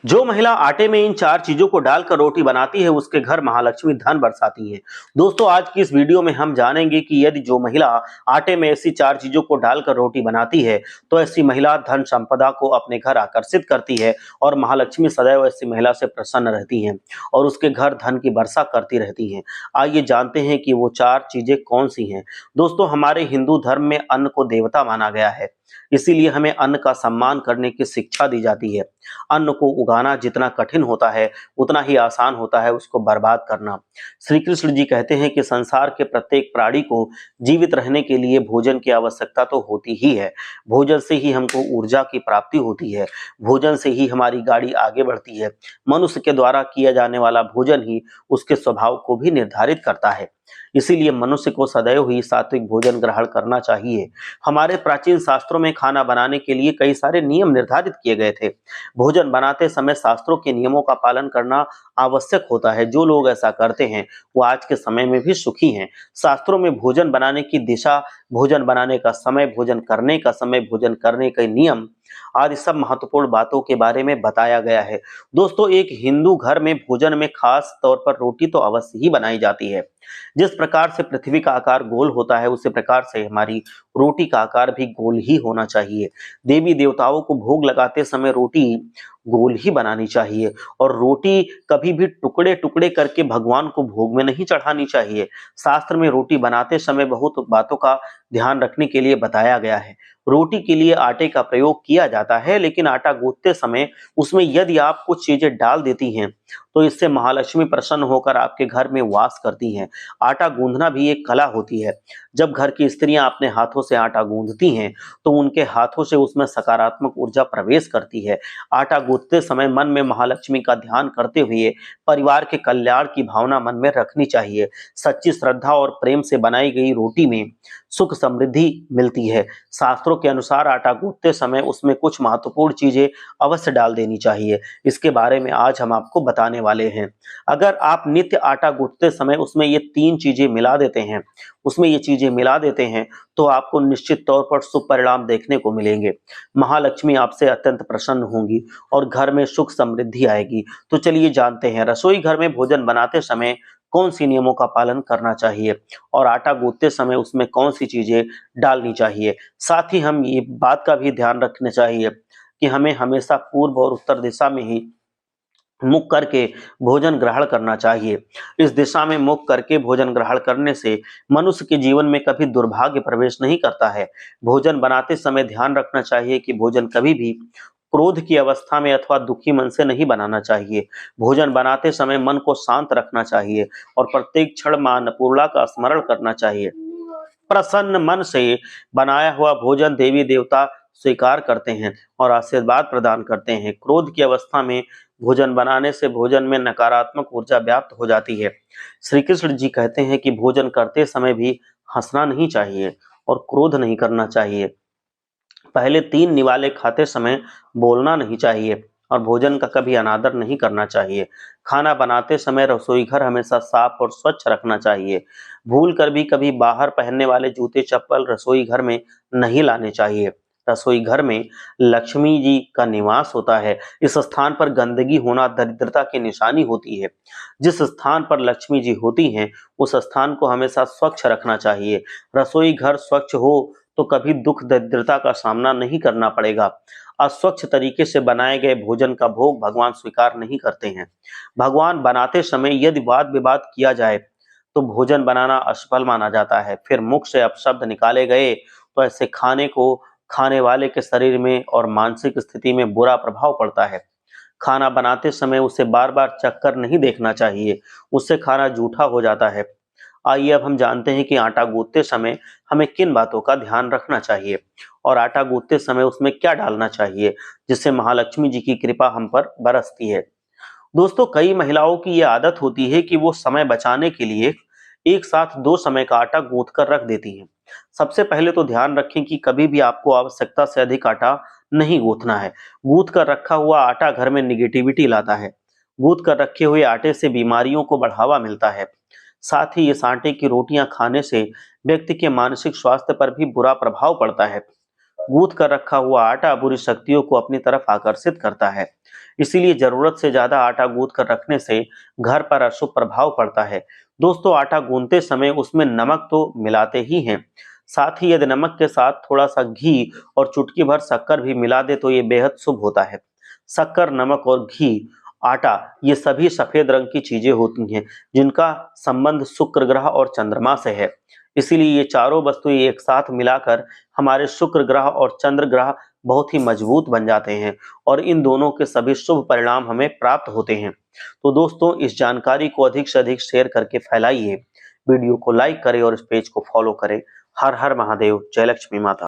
जो महिला आटे में इन चार चीजों को डालकर रोटी बनाती है उसके घर महालक्ष्मी धन बरसाती है। दोस्तों, आज की इस वीडियो में हम जानेंगे कि यदि जो महिला आटे में ऐसी चार चीजों को डालकर रोटी बनाती है तो ऐसी महिला धन संपदा को अपने घर आकर्षित करती है और महालक्ष्मी सदैव ऐसी महिला से प्रसन्न रहती हैं और उसके घर धन की वर्षा करती रहती हैं। आइए जानते हैं कि वो चार चीजें कौन सी हैं। दोस्तों, हमारे हिंदू धर्म में अन्न को देवता माना गया है, इसीलिए हमें अन्न का सम्मान करने की शिक्षा दी जाती है। अन्न को उगाना जितना कठिन होता है उतना ही आसान होता है उसको बर्बाद करना। श्री कृष्ण जी कहते हैं कि संसार के प्रत्येक प्राणी को जीवित रहने के लिए भोजन की आवश्यकता तो होती ही है। भोजन से ही हमको ऊर्जा की प्राप्ति होती है, भोजन से ही हमारी गाड़ी आगे बढ़ती है। मनुष्य के द्वारा किया जाने वाला भोजन ही उसके स्वभाव को भी निर्धारित करता है। इसीलिए मनुष्य को सदैव ही सात्विक भोजन ग्रहण करना चाहिए। हमारे प्राचीन शास्त्रों में खाना बनाने के लिए कई सारे नियम निर्धारित किए गए थे। भोजन बनाते समय शास्त्रों के नियमों का पालन करना आवश्यक होता है। जो लोग ऐसा करते हैं वो आज के समय में भी सुखी हैं। शास्त्रों में भोजन बनाने की दिशा, भोजन बनाने का समय, भोजन करने का समय, भोजन करने के नियम आदि सब महत्वपूर्ण बातों के बारे में बताया गया है। दोस्तों, एक हिंदू घर में भोजन में खास तौर पर रोटी तो अवश्य ही बनाई जाती है। जिस प्रकार से पृथ्वी का आकार गोल होता है उसी प्रकार से हमारी रोटी का आकार भी गोल ही होना चाहिए। देवी देवताओं को भोग लगाते समय रोटी गोल ही बनानी चाहिए और रोटी कभी भी टुकड़े टुकड़े करके भगवान को भोग में नहीं चढ़ानी चाहिए। शास्त्र में रोटी बनाते समय बहुत बातों का ध्यान रखने के लिए बताया गया है। रोटी के लिए आटे का प्रयोग किया जाता है, लेकिन आटा गूंथते समय उसमें यदि आप कुछ चीजें डाल देती हैं तो इससे महालक्ष्मी प्रसन्न होकर आपके घर में वास करती हैं। आटा गूंथना भी एक कला होती है। जब घर की स्त्रियां अपने हाथों से आटा गूंथती हैं तो उनके हाथों से उसमें सकारात्मक ऊर्जा प्रवेश करती है। आटा गूंथते समय मन में महालक्ष्मी का ध्यान करते हुए परिवार के कल्याण की भावना मन में रखनी चाहिए। सच्ची श्रद्धा और प्रेम से बनाई गई रोटी में सुख समृद्धि मिलती है। शास्त्रों के अनुसार आटा गूंथते समय उसमें कुछ महत्वपूर्ण चीजें अवश्य डाल देनी चाहिए। इसके बारे में आज हम आपको बताने वाले हैं। अगर आप नित्य आटा गूंथते समय उसमें ये तीन चीजें मिला देते हैं, तो आपको निश्चित तौर पर शुभ परिणाम देखने को मिलेंगे। महालक्ष्मी आपसे अत्यंत प्रसन्न होंगी और घर में सुख समृद्धि आएगी। तो चलिए जानते हैं रसोई घर में भोजन बनाते समय कौन सी नियमों का पालन करना चाहिए और आटा गूंथते समय उसमें कौन सी चीजें डालनी चाहिए। साथ ही हम ये बात का भी ध्यान रखना चाहिए कि हमें हमेशा पूर्व और उत्तर दिशा में ही मुख करके भोजन ग्रहण करना चाहिए। इस दिशा में मुख करके भोजन ग्रहण करने से मनुष्य के जीवन में कभी दुर्भाग्य प्रवेश नहीं करता है। भोजन बनाते समय ध्यान रखना चाहिए कि भोजन कभी भी क्रोध की अवस्था में अथवा दुखी मन से नहीं बनाना चाहिए। भोजन बनाते समय मन को शांत रखना चाहिए और प्रत्येक क्षण मां अन्नपूर्णा का स्मरण करना चाहिए। प्रसन्न मन से बनाया हुआ भोजन देवी देवता स्वीकार करते हैं और आशीर्वाद प्रदान करते हैं। क्रोध की अवस्था में भोजन बनाने से भोजन में नकारात्मक ऊर्जा व्याप्त हो जाती है। श्री कृष्ण जी कहते हैं कि भोजन करते समय भी हंसना नहीं चाहिए और क्रोध नहीं करना चाहिए। पहले तीन निवाले खाते समय बोलना नहीं चाहिए और भोजन का कभी अनादर नहीं करना चाहिए। खाना बनाते समय रसोई घर हमेशा साफ और स्वच्छ रखना चाहिए। भूल कर भी कभी बाहर पहनने वाले जूते चप्पल रसोई घर में नहीं लाने चाहिए। रसोई घर में लक्ष्मी जी का निवास होता है। इस स्थान पर गंदगी होना दरिद्रता की निशानी होती है। जिस स्थान पर लक्ष्मी जी होती हैं उस स्थान को हमेशा स्वच्छ रखना चाहिए। रसोई घर स्वच्छ हो तो कभी दुख दरिद्रता का सामना नहीं करना पड़ेगा। अस्वच्छ तरीके से बनाए गए भोजन का भोग भगवान स्वीकार नहीं करते हैं। भगवान बनाते समय यदि वाद विवाद किया जाए तो भोजन बनाना असफल माना जाता है। फिर मुख से अपशब्द निकाले गए तो ऐसे खाने को खाने वाले के शरीर में और मानसिक स्थिति में बुरा प्रभाव पड़ता है। खाना बनाते समय उसे बार बार चक्कर नहीं देखना चाहिए, उससे खाना जूठा हो जाता है। आइए अब हम जानते हैं कि आटा गूंथते समय हमें किन बातों का ध्यान रखना चाहिए और आटा गूंथते समय उसमें क्या डालना चाहिए जिससे महालक्ष्मी जी की कृपा हम पर बरसती है। दोस्तों, कई महिलाओं की ये आदत होती है कि वो समय बचाने के लिए एक साथ दो समय का आटा गूंथ कर रख देती हैं। सबसे पहले तो ध्यान रखें कि कभी भी आपको आवश्यकता से अधिक आटा नहीं गूंथना है। गूंथ कर रखा हुआ आटा घर में निगेटिविटी लाता है। गूंथ कर रखे हुए आटे से बीमारियों को बढ़ावा मिलता है। साथ ही इस आटे की रोटियां खाने से व्यक्ति के मानसिक स्वास्थ्य पर भी बुरा प्रभाव पड़ता है। गूंथ कर रखा हुआ आटा बुरी शक्तियों को अपनी तरफ आकर्षित करता है। इसीलिए जरूरत से ज्यादा आटा गूंथ कर रखने से घर पर अशुभ प्रभाव पड़ता है। दोस्तों, आटा गूंथते समय उसमें नमक तो मिलाते ही हैं, साथ ही यदि नमक के साथ थोड़ा सा घी और चुटकी भर शक्कर भी मिला दे तो ये बेहद शुभ होता है। शक्कर, नमक और घी, आटा, ये सभी सफेद रंग की चीजें होती हैं जिनका संबंध शुक्र ग्रह और चंद्रमा से है। इसीलिए ये चारों वस्तुएं एक साथ मिलाकर हमारे शुक्र ग्रह और चंद्र ग्रह बहुत ही मजबूत बन जाते हैं और इन दोनों के सभी शुभ परिणाम हमें प्राप्त होते हैं। तो दोस्तों, इस जानकारी को अधिक से अधिक शेयर करके फैलाइए, वीडियो को लाइक करें और इस पेज को फॉलो करें। हर हर महादेव, जय लक्ष्मी माता।